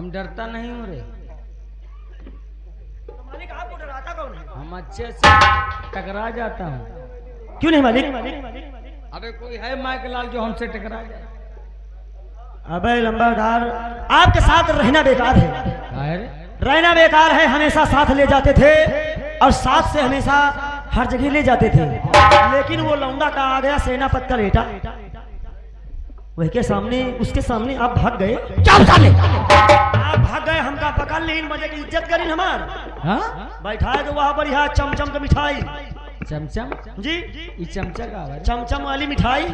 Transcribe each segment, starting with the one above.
हम डरता नहीं हूँ रे। तो मालिक आपको डराता कौन है? हम अच्छे से टकरा जाता हूँ। क्यों नहीं मालिक? अबे कोई है माइकलाल जो हमसे टकरा जाए? अबे लंबादार, आपके साथ रहना बेकार है। रहना बेकार है। हमेशा साथ ले जाते थे और साथ से हमेशा हर जगह ले जाते थे, लेकिन वो लौंडा का आ गया सेनापति का बेटा, वही के सामने, उसके सामने आप भाग गए। चल साले, आप भाग गए, हमका पकड़ लीन, मजे की इज्जत करी हमार। हाँ? बैठाए तो वहां बढ़िया चमचम का मिठाई। चमचम जी, ये चमचा का है? चमचम वाली मिठाई,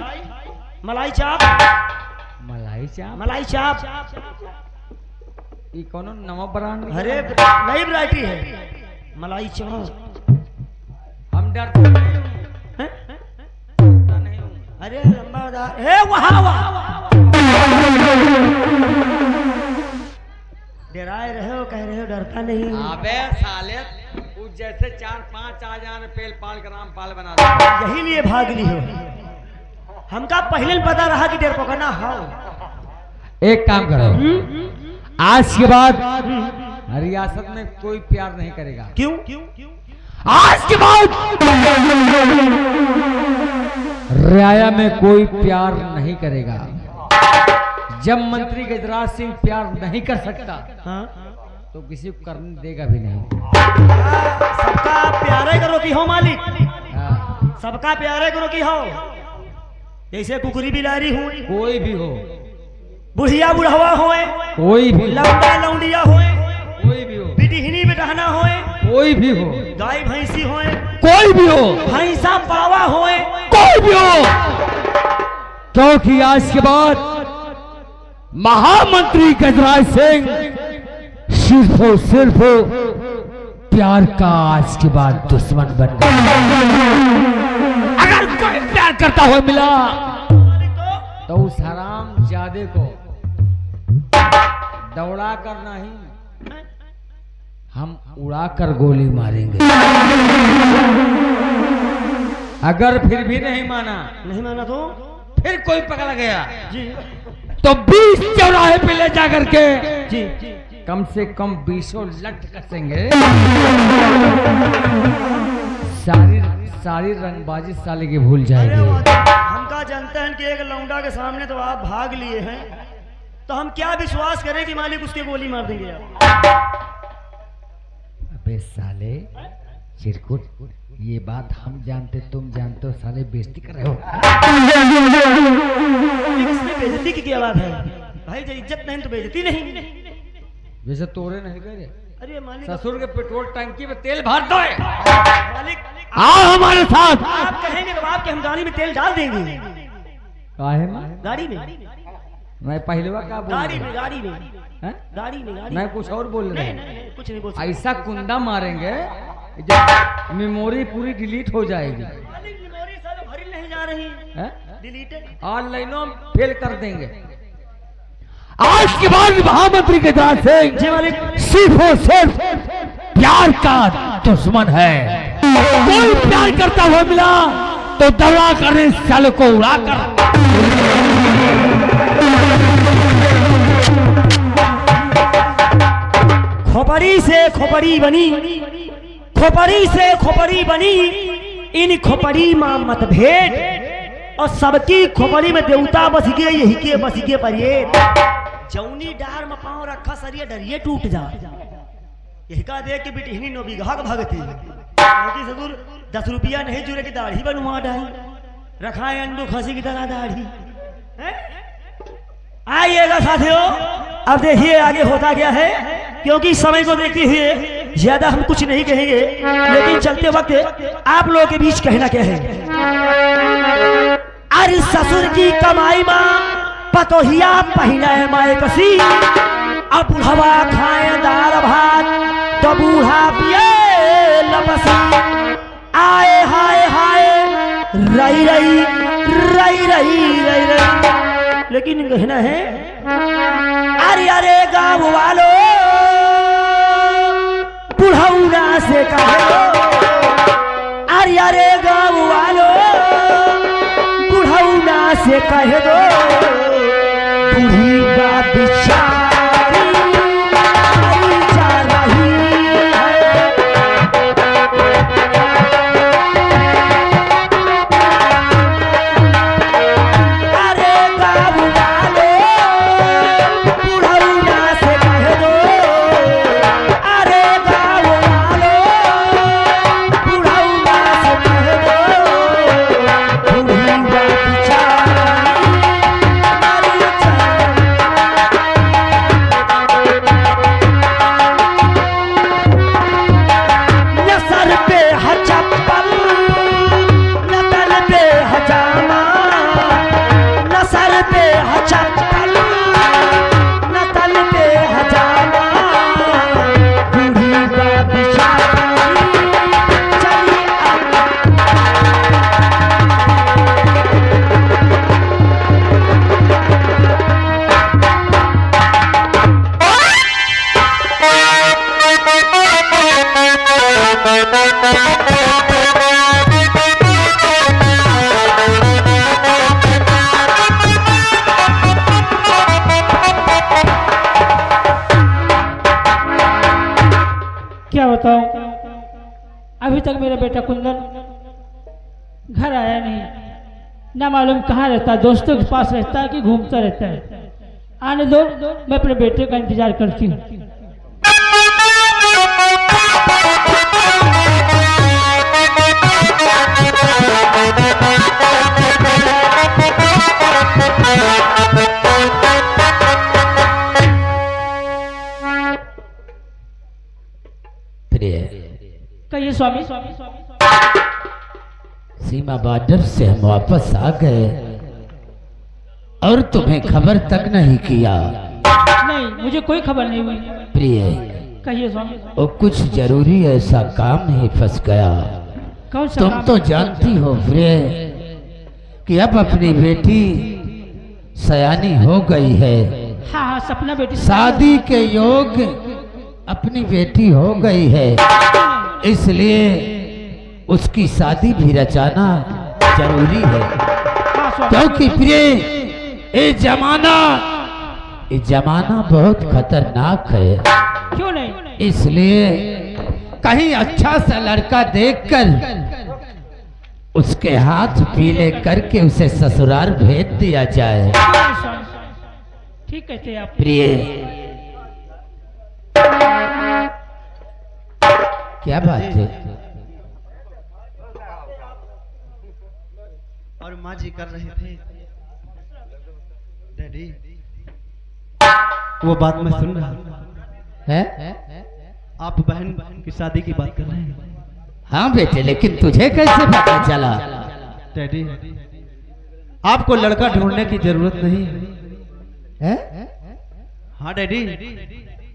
मलाई चाप। मलाई चाप? मलाई चाप ये कौन नवा ब्रांड? अरे नई वैरायटी है मलाई चाप। हम डरते नहीं हैं? डरता नहीं हूँ। अरे लंबादार, ए वहाँ डराए रहे हो, कह रहे हो डरता नहीं। अबे साले, तू जैसे 4-5 आ जाने पेल पाल का नाम पाल बना दे। यही लिए भाग ली हो। हमका पहले पता रहा कि डर पकड़ना हो। एक काम करो, आज के बाद रियासत में कोई प्यार नहीं करेगा। क्यों? आज के बाद रियाया में कोई प्यार नहीं करेगा। जब मंत्री गजराज सिंह प्यार नहीं कर सकता, हाँ? तो किसी को करने देगा भी नहीं। सबका प्यारे करो की हो मालिक, हाँ। सबका प्यारे करो की हो। जैसे कुकुरी बिलारी हो, कोई भी हो, बुढ़िया बुढ़वा होए, कोई भी, लौंडा लौंडिया होए, कोई भी हो, बिटिहनी बेटहना होए, कोई भी हो, गाय भैंसी होए, कोई भी हो, भैंसा पावा होए, कोई भी हो, क्योंकि आज के बाद महामंत्री गजराज सिंह सिर्फ और सिर्फ प्यार का आज के बाद दुश्मन बन गया। अगर कोई प्यार करता हुआ मिला तो उस हराम जादे को दौड़ा कर नहीं, हम उड़ा कर गोली मारेंगे। अगर फिर भी नहीं माना तो फिर कोई पकड़ गया जी, तो 20 चौराहे पे ले जाकर के जी, कम से कम 20 लट कसेंगे। सारी रंगबाजी साले की भूल जाएगी। हमका जानते हैं कि एक लौंडा के सामने तो आप भाग लिए हैं, तो हम क्या विश्वास करें कि मालिक उसके गोली मार देंगे आप? अबे साले चिरकुट, ये बात हम जानते तुम जानते हो, साले बेइज्जती कर रहे हो। इसमें बेइज्जती की क्या बात है भाई? जब इज्जत नहीं तो बेइज्जती नहीं। वैसे तोरे नहीं करे, अरे मालिक, ससुर के पेट्रोल टंकी में तेल भर दो। मालिक आओ हमारे साथ। आप कहेंगे तो आपके हम गाड़ी में तेल डाल देंगे। काहे में? गाड़ी में, मैं पहलवा का बोल गाड़ी रहा में, गाड़ी में, हैं? गाड़ी में, गाड़ी मैं कुछ और बोल रहा नहीं, हूँ। नहीं, कुछ नहीं बोल सकते। ऐसा कुंदा मारेंगे जब मेमोरी पूरी डिलीट हो जाएगी। मालिक मेमोरी सालों भरी नहीं जा रही, हैं? डिलीटेड। ऑनलाइनों फेल कर देंगे। आज के बाद महामंत्री के साथ जी मालिक, सिर्फ और सिर्फ प्यार का दुश्मन है। कोई प्यार करता हुआ मिला तो दवा करने साल को उड़ा कर खोपड़ी से खोपड़ी बनी, खोपड़ी से खोपड़ी बनी, इन खोपड़ी मां मतभेद, और सबकी खोपड़ी में देवता बस गए, यही के बस गए परिये। जौनी डार में पांव रखा सरिया डरिए टूट जा, यही का देख के बिटिहनी नो बिघा भगती। ससुर 10 रुपया नहीं जुड़े की दाढ़ी बनवा डाली, रखाए अंडू खसी की तरह दाढ़ी। आइएगा साथियों, अब देखिए आगे होता क्या है, क्योंकि समय को देखते हुए ज्यादा हम कुछ नहीं कहेंगे, लेकिन चलते वक्त आप लोगों के बीच कहना क्या है। अरे ससुर की कमाई मां पतोहिया पहना है माए कसी, अब बुढ़वा खाए दाल भात तो बूढ़ा पिए लपसी। आए हाय हाय रई रई रई रई रई रई, लेकिन कहना है अरे अरे गाँव वालों बुढ़ौना से कहो, अरे अरे गाँव वालों बुढ़ौना से कह दो, बुढ़ी बा बिचारी तन पे हचल न तन पे हजाना बूढ़ी का बिछाई चली क्या बताऊं, अभी तक मेरा बेटा कुंदन घर आया नहीं। ना मालूम कहाँ रहता है, दोस्तों के पास रहता है कि घूमता रहता है। आने दो, मैं अपने बेटे का इंतजार करती हूँ। प्रिय, कहिए स्वामी। सीमा बॉर्डर से हम वापस आ गए और तुम्हें खबर तक नहीं किया। नहीं, मुझे कोई खबर नहीं हुई। प्रिय, कहिए स्वामी। वो कुछ जरूरी ऐसा काम ही फंस गया। कौन सा तुम काम? तो जानती हो प्रिय कि अब अपनी बेटी सयानी हो गई है। हाँ हाँ, सपना बेटी शादी के योग अपनी बेटी हो गई है, इसलिए उसकी शादी भी रचाना जरूरी है। हाँ स्वामी। क्योंकि प्रिय ये जमाना बहुत खतरनाक है। क्यों नहीं? इसलिए कहीं अच्छा सा लड़का देखकर उसके हाथ पीले करके उसे ससुराल भेज दिया जाए। हाँ, स्वामी। ठीक कहते हैं आप। प्रिय, क्या बात है? और माँ जी कर रहे थे डैडी, वो बात मैं सुन रहा हूँ। है? आप बहन की शादी की बात कर रहे हैं। हाँ बेटे, लेकिन तुझे कैसे पता चला? डैडी, आपको लड़का ढूंढने की जरूरत नहीं है। है? हाँ डैडी।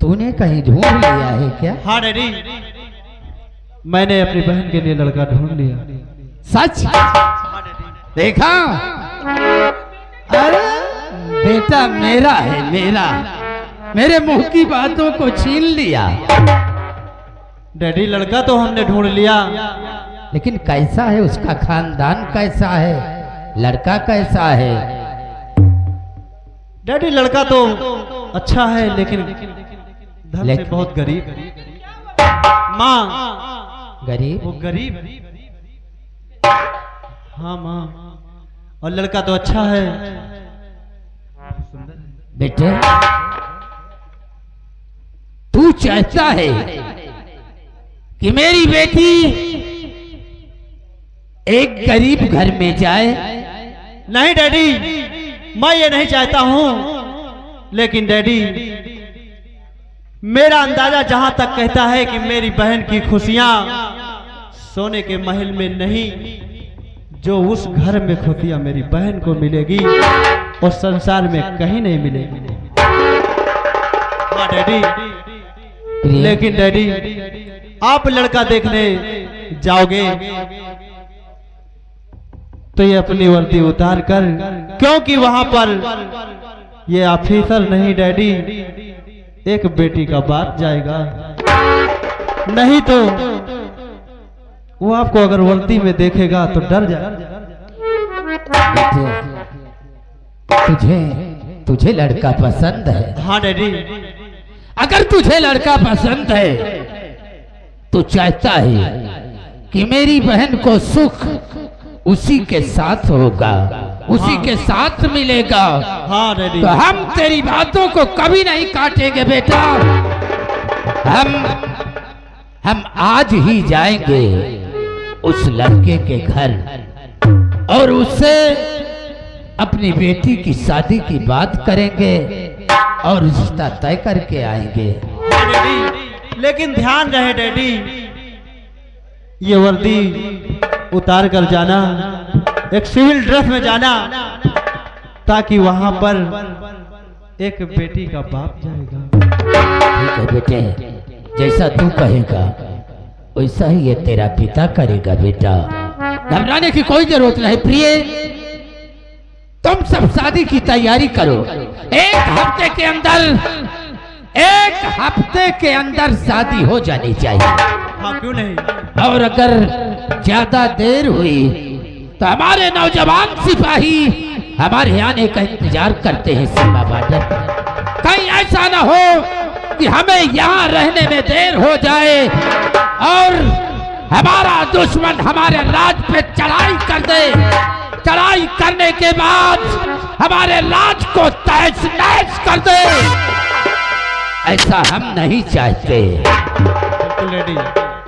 तूने कहीं ढूंढ लिया है क्या? हाँ डैडी, मैंने अपनी बहन के लिए लड़का ढूंढ लिया। सच? हाँ डैडी। देखा? अरे बेटा मेरा है, मेरा। मेरे मुंह की बातों को छीन लिया। डैडी, लड़का तो हमने ढूंढ लिया, लेकिन कैसा है, उसका खानदान कैसा है, लड़का कैसा है? डैडी लड़का तो अच्छा है, लेकिन धन से बहुत गरीब। माँ, गरीब? वो गरीब। हाँ माँ, और लड़का तो अच्छा है, सुंदर है। बेटे, तू चाहता है कि मेरी बेटी एक गरीब घर में जाए? नहीं डैडी, मैं ये नहीं चाहता हूँ, लेकिन डैडी मेरा अंदाजा जहां तक कहता है कि मेरी बहन की खुशियां सोने के महल में नहीं, जो उस घर में खुशियां मेरी बहन को मिलेगी और संसार में कहीं नहीं मिलेगी। हाँ डैडी, लेकिन डैडी आप लड़का देखने जाओगे तो ये अपनी वर्दी उतार कर, क्योंकि वहां पर ये ऑफिसर नहीं डैडी, एक बेटी का बाप जाएगा। नहीं तो वो आपको अगर वर्दी में देखेगा तो डर जाएगा। तुझे तुझे लड़का पसंद है? हाँ डैडी। अगर तुझे लड़का पसंद है तो चाहता है कि मेरी बहन को सुख उसी के साथ होगा, उसी के साथ मिलेगा। हाँ डैडी। तो हम तेरी बातों को कभी नहीं काटेंगे बेटा। हम आज ही जाएंगे उस लड़के के घर और उससे अपनी बेटी की शादी की बात करेंगे और रिश्ता तय करके आएंगे। हाँ डैडी, लेकिन ध्यान रहे डैडी, ये वर्दी उतार कर जाना, एक सिविल ड्रेस में जाना, ताकि वहां पर एक बेटी का बाप जाएगा। ठीक है बेटे, जैसा तू कहेगा वैसा ही ये तेरा पिता करेगा बेटा। घबराने की कोई जरूरत नहीं प्रिय, तुम सब शादी की तैयारी करो। एक हफ्ते के अंदर शादी हो जानी चाहिए। हाँ क्यों नहीं। और अगर ज्यादा देर हुई तो हमारे नौजवान सिपाही हमारे आने का इंतजार करते हैं सीमा बॉर्डर पर। कहीं ऐसा ना हो कि हमें यहाँ रहने में देर हो जाए और हमारा दुश्मन हमारे राज पे चढ़ाई कर दे। चढ़ाई करने के बाद हमारे राज को तहस नहस कर दे। ऐसा हम नहीं चाहते। रेडी।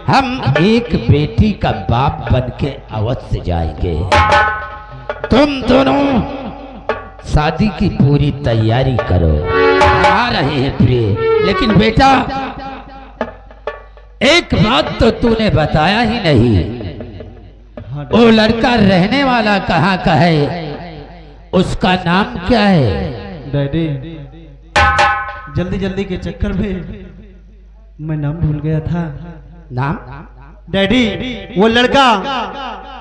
हम एक बेटी का बाप बन के अवश्य जाएंगे। तुम दोनों शादी की पूरी तैयारी करो। आ रहे हैं प्रिय, लेकिन बेटा एक बात तो तूने बताया ही नहीं। वो लड़का रहने वाला कहाँ का है, उसका नाम क्या है? डैडी जल्दी जल्दी के चक्कर में मैं नाम भूल गया था। नाम? डैडी वो लड़का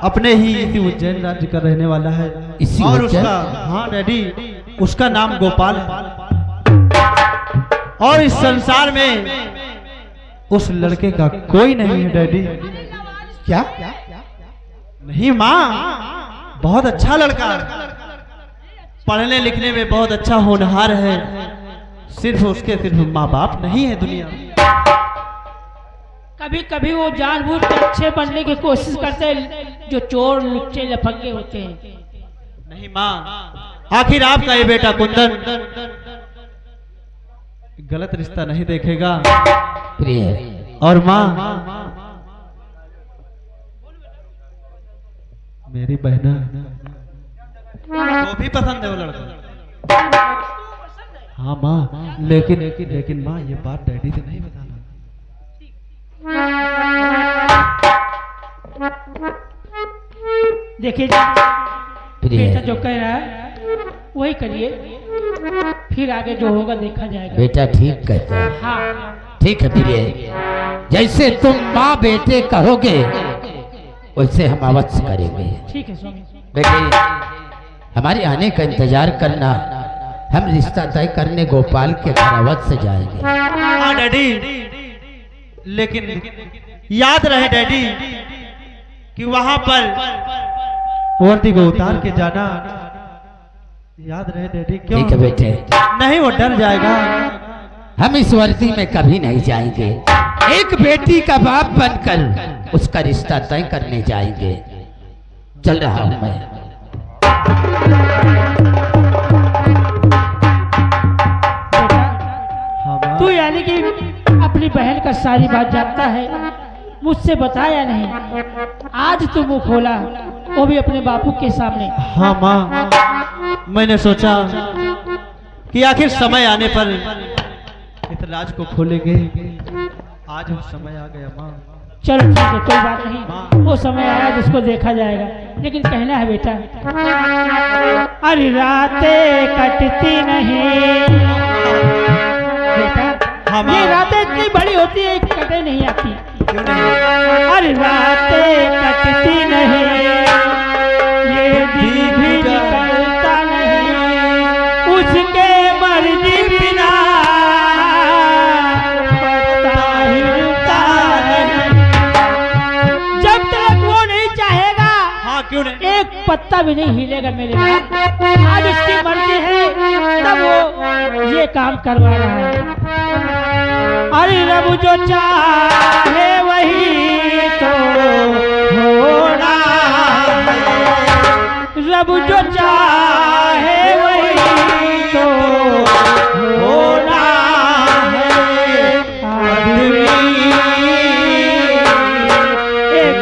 अपने ही इसी उज्जैन राज्य का रहने वाला है। इसी और उज्जैन? उसका, हाँ डैडी, उसका नाम गोपाल है। और इस संसार में उस लड़के का कोई नहीं है डैडी। क्या? नहीं माँ, बहुत अच्छा लड़का, पढ़ने लिखने में बहुत अच्छा होनहार है। सिर्फ उसके सिर्फ माँ बाप नहीं है दुनिया में। कभी कभी वो जानबूझ के अच्छे बनने की कोशिश करते हैं, जो चोर लुच्चे लफंगे होते हैं। नहीं माँ, आखिर आपका ये बेटा कुंदन गलत रिश्ता नहीं देखेगा। प्रिय और माँ, मेरी बहना वो भी पसंद है वो लड़का। हाँ माँ, लेकिन माँ ये बात डैडी से नहीं बताना। देखिए बेटा जो कह रहा है वही करिए, फिर आगे जो होगा देखा जाएगा। बेटा ठीक कहता है। हाँ ठीक है प्रिय, जैसे तुम माँ बेटे कहोगे वैसे हम अवश्य करेंगे। ठीक है स्वामी। बेटे हमारे आने का इंतजार करना, हम रिश्ता तय करने गोपाल के घर अवश्य जाएंगे। हाँ डैडी, लेकिन याद रहे डैडी कि वहां पर वर्दी को उतार के जाना। याद रहे डैडी। क्यों? ठीक है बेटे, नहीं वो डर जाएगा। हम इस वर्दी में कभी नहीं जाएंगे। एक बेटी का बाप बनकर उसका रिश्ता तय करने जाएंगे। चल रहा हूं मैं। बेटा तू यानी कि अपनी बहन का सारी बात जानता है, मुझसे बताया नहीं। आज तू मुंह खोला, वो भी अपने बापू के सामने। हाँ माँ, मैंने सोचा कि आखिर समय आने पर इस राज को खोलेंगे। आज वो समय आ गया माँ। चलो ठीक है, कोई बात नहीं, वो समय आया जिसको देखा जाएगा। लेकिन कहना है बेटा, अरे रातें कटती नहीं बेटा। हाँ माँ। ये रातें इतनी बड़ी होती है, कटे नहीं आती। क्यों नहीं? अरे रातें कटती नहीं, ये दिन भी निकलता नहीं, उसके मर्जी बिना पत्ता हिलता नहीं। जब तक वो नहीं चाहेगा, हाँ क्यों नहीं? एक पत्ता भी नहीं हिलेगा मेरे बाप। आज उसकी मर्जी है तब वो ये काम करवा रहा है। अरे रब जो चाहे वही तो होना है, रब जो चाहे वही तो होना है। आदमी एक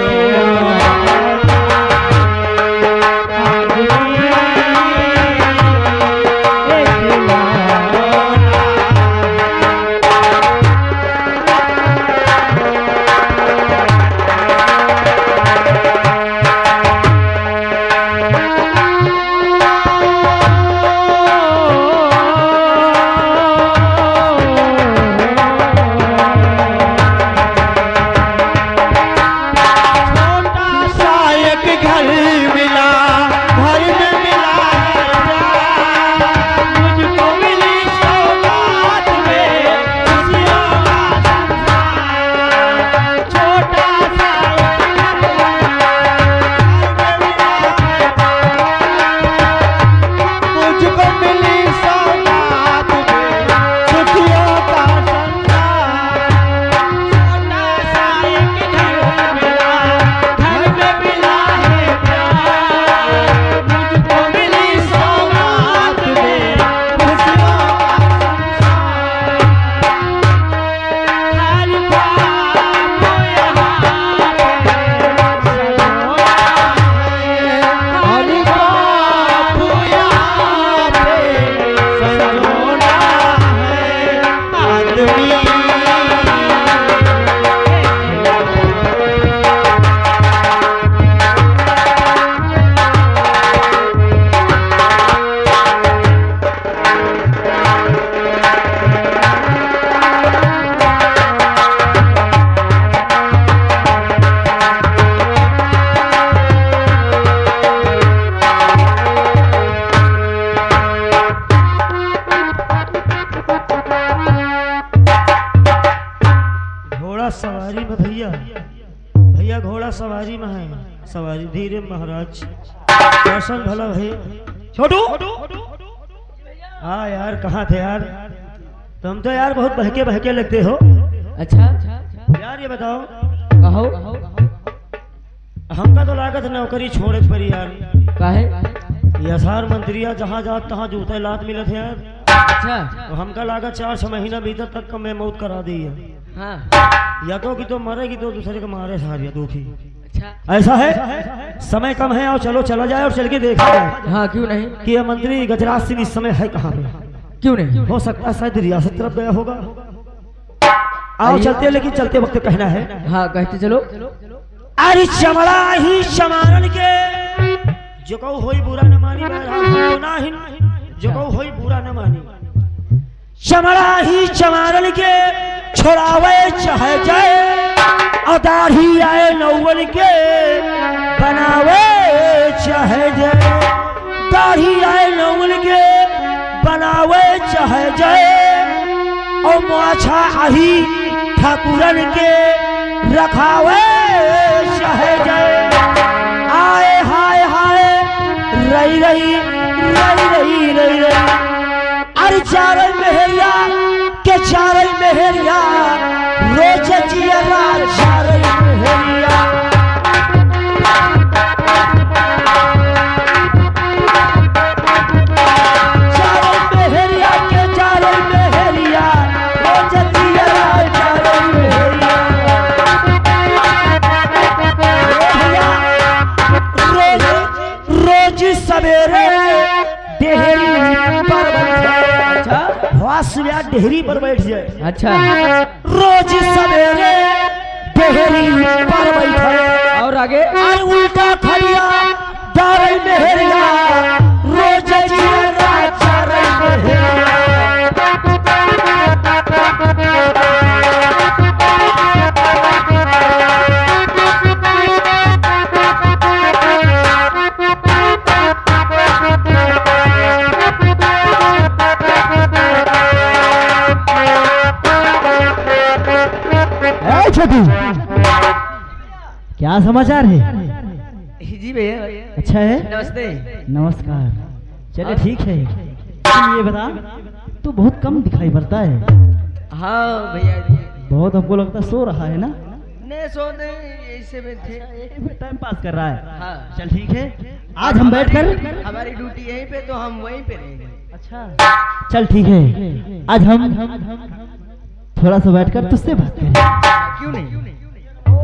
भैया घोड़ा सवारी में है, सवारी धीरे महाराज, दर्शन भला भाई। छोटू हाँ यार, कहाँ थे यार तुम? तो यार बहुत बहके बहके लगते हो। अच्छा यार ये बताओ, कहो हमका तो लागत नौकरी छोड़े पर यार, काहे? यसार मंत्रिया जहाँ जात तहाँ जूते लात मिलत है यार। अच्छा तो हमका लागत 4-6 महीना भीतर तक का मैं मौत करा दी है। हाँ या तो कि तो मरेगी तो दूसरे को मारे सारिया दुखी। अच्छा ऐसा है, समय कम है और चलो चला जाए और चल के देखा जाए हाँ क्यों नहीं, कि यह मंत्री गजराज सिंह इस समय है कहाँ पे। क्यों नहीं? हो सकता है शायद रियासत तरफ गया होगा। आओ चलते, लेकिन चलते वक्त कहना है। हाँ कहते चलो। अरे चमड़ा ही चमारन के जो कहू होई बुरा न मानी, तो नाही जो कहू होई बुरा न मानी। चमड़ा ही चमारन के छोड़ावे चाहे जाए, और दाढ़ी आए नौवन के बनावे चाहे जाए, दाढ़ी आए नौवन के बनावे चाहे जाए, और माछा आही ठाकुरन के रखावे चाहे जाए। आए हाय हाय रही रही रही रही रही रही, अरे चारल मेहरिया के चारल मेहरिया, रोज जियरा चारल मेहरिया। चारल मेहरिया के चारल मेहरिया, रोज जियरा चारल मेहरिया। रोज सवेरे डेहरी पर बैठे। अच्छा वासव्या डेहरी पर बैठ जाए। अच्छा रोज सवेरे डेहरी पर बैठे, और आगे? और उल्टा खड़िया दारई मेहरिया, रोज जियरा चारई मेहरिया। छोटू क्या समाचार है? जी भैया। अच्छा है, नमस्ते। नमस्कार। चले ठीक है, तुम ये बता, तू बहुत कम दिखाई पड़ता है। हाँ भैया बहुत हमको लगता सो रहा है ना? नहीं सोते ऐसे में थे, टाइम पास कर रहा है। हाँ चल ठीक है, आज हम बैठकर, हमारी ड्यूटी यहीं पे तो हम वहीं पे रहेंगे। अच्छा चल ठीक है, आज हम थोड़ा सा बैठकर तुझसे बात करें। क्यों नहीं?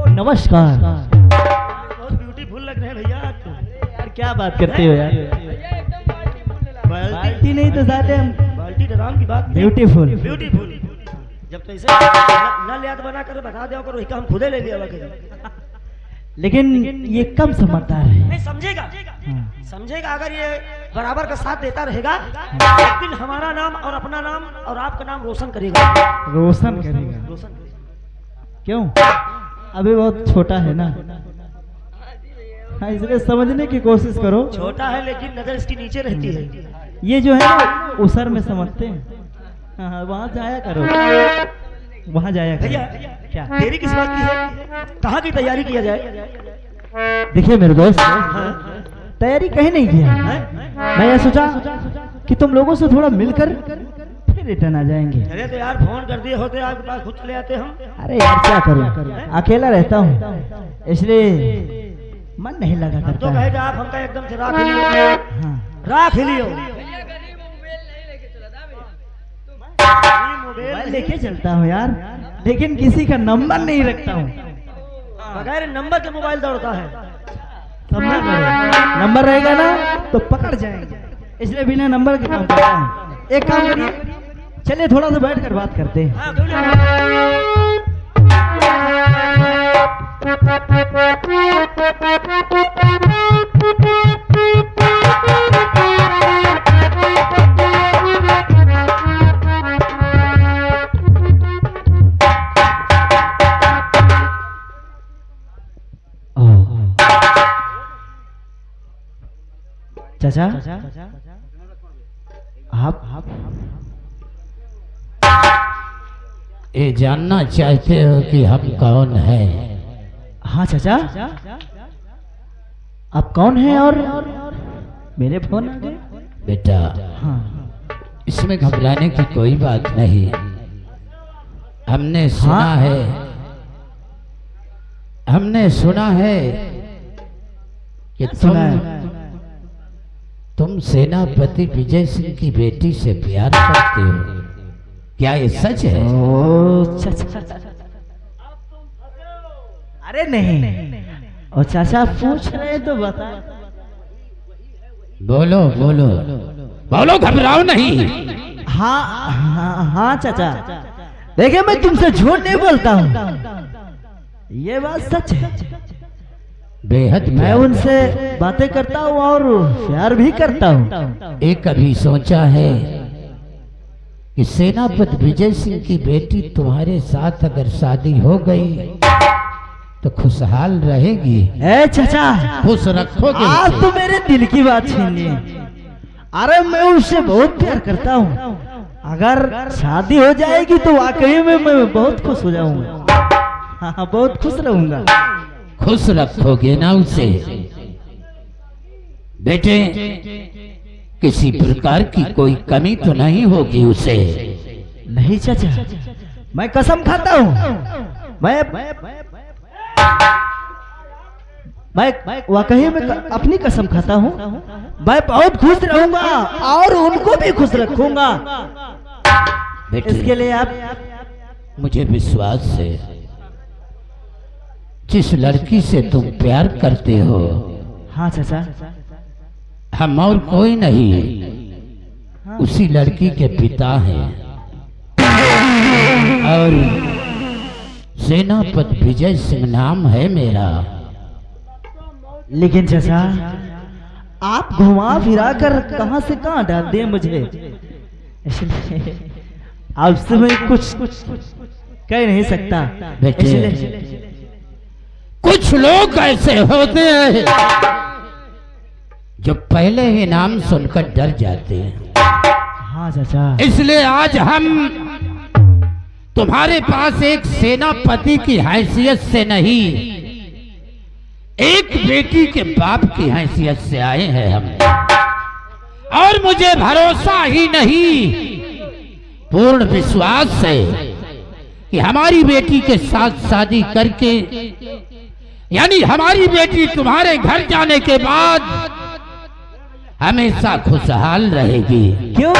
नमस्कार। बहुत ब्यूटीफुल लग रहे हैं भैया आप तो। यार क्या बात करते हो यार? बाल्टी नहीं तो जाते हम, बाल्टी डराम की बात। ब्यूटीफुल। ब्यूटीफुल जब तो ऐसे न याद बना कर बता दो करो, हम खुदे ले लिया करें। लेकिन ये कम समझदार है। नहीं समझेगा, हाँ। समझेगा अगर ये बराबर का साथ देता रहेगा, एक दिन हमारा नाम और अपना नाम और आपका नाम रोशन करेगा। रोशन करेगा। रोशन करेगा। क्यों? अभी बहुत छोटा है ना, हाँ इसलिए समझने की कोशिश करो। छोटा है लेकिन नजर इसकी नीचे रहती है। ये जो है ना उसर में समझते हैं। हाँ वहाँ जाया करो, वहाँ जाया करो। भैया क्या देरी किस बात की है? कहाँ की तैयारी किया जाए? देखिए मेरे दोस्त, तैयारी कहीं नहीं किया। मैं ये सोचा कि तुम लोगों से थोड़ा मिलकर फिर रिटर्न आ जाएंगे। अरे तो यार फोन कर दिए होते आपके पास, खुद चले आते हम। अरे यार क्या करूं, अकेला रहता हूँ इसलिए मन नहीं लगा हम तो करता कहे है। कि आप हमका एकदम से राख लियो, हाँ राख लियो। मोबाइल लेके चलता हूँ यार, लेकिन किसी का नंबर नहीं रखता हूँ। बगैर नंबर के मोबाइल दौड़ता है। समझा करो, नंबर रहेगा ना तो पकड़ जाएंगे, इसलिए बिना नंबर के काम करता हूँ। एक काम करिए, चलिए थोड़ा सा बैठ कर बात करते हैं। हाँ, क्यों नहीं? चाचा आप ये जानना चाहते हो कि हम कौन हैं? हाँ चाचा, आप कौन हैं और मेरे फोन आ गए? बेटा हाँ इसमें घबराने की कोई बात नहीं। हमने सुना हाँ? है, हमने सुना है कि सुना है? तुम सेनापति विजय सिंह की बेटी से प्यार करते हो, क्या ये सच है? ओ चाचा, अरे नहीं, और चाचा पूछ रहे हैं तो बता। बोलो बोलो बोलो, घबराओ नहीं। हाँ हाँ हाँ चाचा, देखिए मैं तुमसे झूठ नहीं बोलता हूँ, ये बात सच है। बेहद मैं प्यार उनसे बातें करता हूँ और प्यार भी करता हूँ। एक कभी सोचा है कि सेनापति विजय सिंह की बेटी तुम्हारे साथ अगर शादी हो गई तो खुशहाल रहेगी, ए चाचा, खुश रखोगे आज उसे। तो मेरे दिल की बात छीन ली। अरे मैं उससे बहुत प्यार करता हूँ, अगर शादी हो जाएगी तो वाकई में मैं बहुत खुश हो जाऊंगा। हाँ बहुत खुश रहूंगा। खुश रखोगे ना उसे? बेटे किसी प्रकार की कोई कमी तो नहीं होगी उसे? नहीं चाचा, मैं कसम खाता हूँ, मैं वाकई में अपनी कसम खाता हूँ, मैं बहुत खुश रहूंगा और उनको भी खुश रखूंगा। बेटे इसके लिए आप मुझे विश्वास है, जिस लड़की से तुम प्यार करते हो हाँ चाचा, हम और कोई नहीं, उसी लड़की के पिता हैं और सेनापति विजय सिंह नाम है मेरा। लेकिन चाचा आप घुमा फिरा कर कहां से कहां डाल दिए मुझे, इसलिए आपसे मैं कुछ कह नहीं सकता। बेटे, इसलिए कुछ लोग ऐसे होते हैं जो पहले ही नाम सुनकर डर जाते हैं, हाँ चाचा, इसलिए आज हम तुम्हारे पास एक सेनापति की हैसियत से नहीं, एक बेटी के बाप की हैसियत से आए हैं हम। और मुझे भरोसा ही नहीं, पूर्ण विश्वास है कि हमारी बेटी के साथ शादी करके, यानी हमारी बेटी तुम्हारे घर जाने के बाद हमेशा खुशहाल रहेगी। क्यों?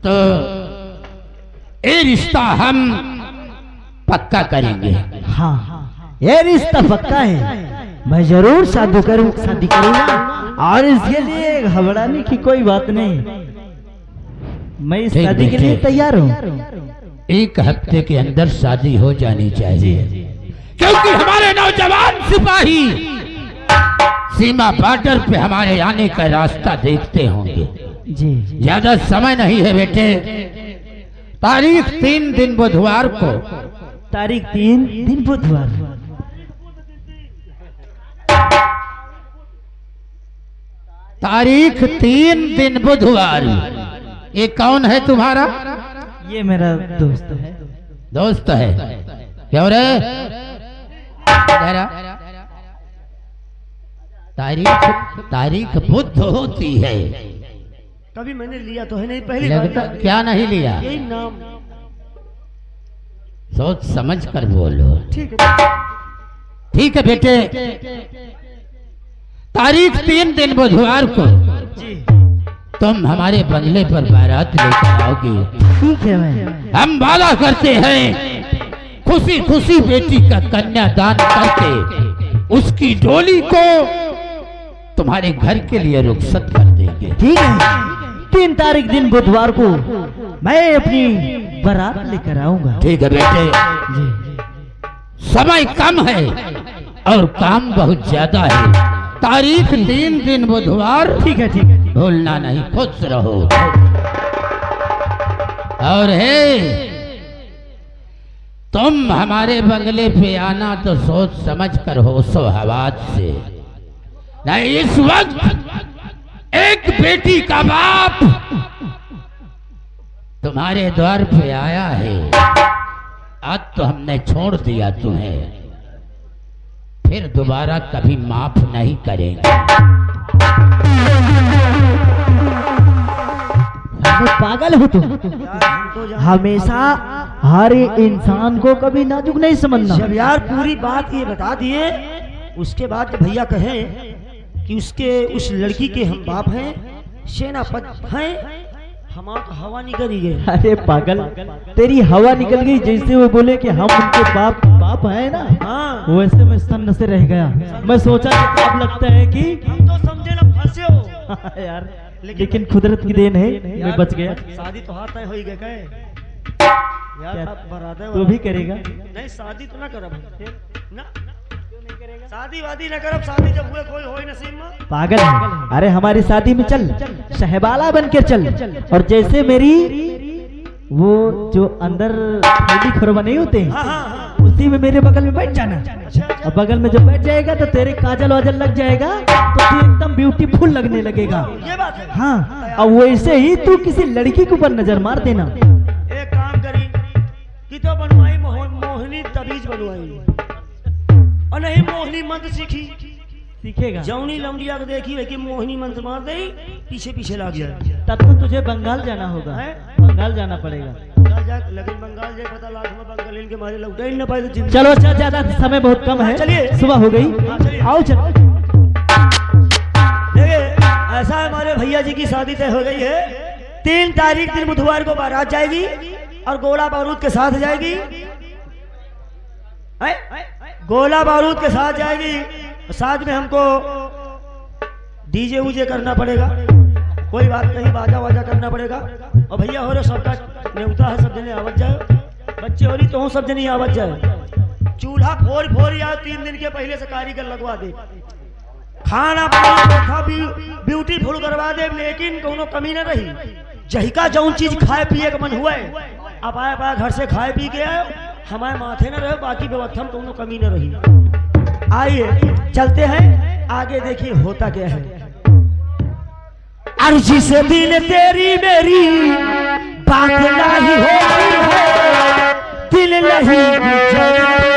तो ये रिश्ता हम पक्का करेंगे। हाँ ये रिश्ता पक्का है, मैं जरूर शादी करूंगा और इसके लिए घबराने की कोई बात नहीं, मैं इस ठीक, शादी के लिए ठीक। तैयार हूँ। एक हफ्ते के अंदर शादी हो जानी चाहिए, क्योंकि हमारे नौजवान सिपाही सीमा बॉर्डर पे हमारे आने का रास्ता देखते होंगे। जी ज्यादा समय नहीं है बेटे, तारीख 3 दिन बुधवार को, तारीख 3 दिन बुधवार, तारीख 3 दिन बुधवार। ये कौन है तुम्हारा? ये मेरा दोस्त है। दोस्त है? क्यों रे? तारीख बुध होती है। कभी मैंने लिया तो है नहीं, पहली लगता बार क्या नहीं लिया? यही नाम। सोच समझ कर बोलो। ठीक है, ठीक है बेटे, तारीख 3 दिन बुधवार को जी तुम हमारे बंगले पर बारात लेकर आओगे। ठीक है, मैं हम वादा करते हैं खुशी खुशी बेटी का कन्यादान करके उसकी डोली को तुम्हारे घर के लिए रुखसत कर देंगे। ठीक है, 3 तारीख दिन बुधवार को मैं अपनी बारात लेकर आऊंगा। ठीक है बेटे, समय कम है और काम बहुत ज्यादा है। तारीख 3 दिन बुधवार, ठीक है, ठीक है। भूलना नहीं, खुश रहो। और है तुम हमारे बंगले पे आना तो सोच समझ कर, होशो हवास से नहीं। इस वक्त एक बेटी का बाप तुम्हारे द्वार पे आया है, आज तो हमने छोड़ दिया तुम्हें, फिर दोबारा कभी माफ नहीं करेंगे। अरे पागल हो तुम। हमेशा हर इंसान को कभी नाजुक नहीं समझना। जब यार पूरी बात ये बता दिए, उसके बाद जब भैया कहें कि उस लड़की के हम बाप हैं, सेनापति हैं, हमारा तो हवा निकल ही गई। अरे पागल, तेरी हवा निकल गई। जैसे वो बोले कि हम उनके बाप है ना, हाँ, वैसे मैं सन्न से रह गया। मैं सोचा कि अब लगता है कि हम तो समझे ना फंसे हो यार, लेकिन कुदरत की देन है, मैं बच गया। शादी तो हाथ तय हो ही गए कहे यार, क्या? अब बरादर तू भी करेगा? नहीं, शादी तो ना करब ना, शादी वादी ना करब। शादी जब हुए कोई हो ही नसीब में। पागल है। अरे हमारी शादी में चल, शहबाला बन के चल। और जैसे मेरी वो जो अंदर थोड़ी खुरवा नहीं होते हैं, हाँ, हाँ, हाँ। उसी में मेरे बगल में बैठ जाना। और बगल में जब बैठ जाएगा तो तेरे काजल वाजल लग जाएगा, तो तू एकदम ब्यूटीफुल लगने लगेगा। ये बात है। हाँ, और वैसे ही तू किसी लड़की के ऊपर नजर मार देना। एक काम करी कि तो बनवाई मोहिनी तबीज बनवाई, और नहीं मोहिनी मंत्र सीखेगा। जौनी लमड़िया को देखी है कि मोहिनी मंत्र मार दे, पीछे पीछे लग जाए। तब तो तुझे बंगाल जाना होगा। हैं? बंगाल जाना पड़ेगा। बंगाल जा, लेकिन बंगाल जाए पता लाख में बंगाल इनके मारे लौटा ही ना पाए तो जिंदगी। चलो अच्छा, ज्यादा समय बहुत कम है, चलिए। सुबह हो गई, हाँ, चलिए। आओ चलो। देखिए, ऐसा हमारे भैया जी की शादी तय हो गई है। 3 तारीख दिन बुधवार को बारात जाएगी और गोला बारूद के साथ जाएगी। गोला बारूद के साथ जाएगी, साथ में हमको डीजे उजे करना पड़ेगा, कोई बात नहीं, बाजा वाजा करना पड़ेगा। और भैया हो रहे सबका न्योता है, सब जने आवत जाए, बच्चे हो रही तो सब जने आवत जाए। चूल्हा फोड़ यार 3 दिन के पहले से कारीगर लगवा दे, खाना पानी ब्यूटीफुल करवा दे, लेकिन कोनो कमी न रही। जहिका जौन चीज खाए पिए का मन हुआ है, अब आए घर से खाए पी के आए, हमारे माथे न रहे, बाकी व्यवस्था में कोनो कमी न रही। आइए चलते हैं आगे, देखिए होता क्या है। अर्जी से दिन तेरी मेरी बात नहीं होती है, दिल नहीं गुजरती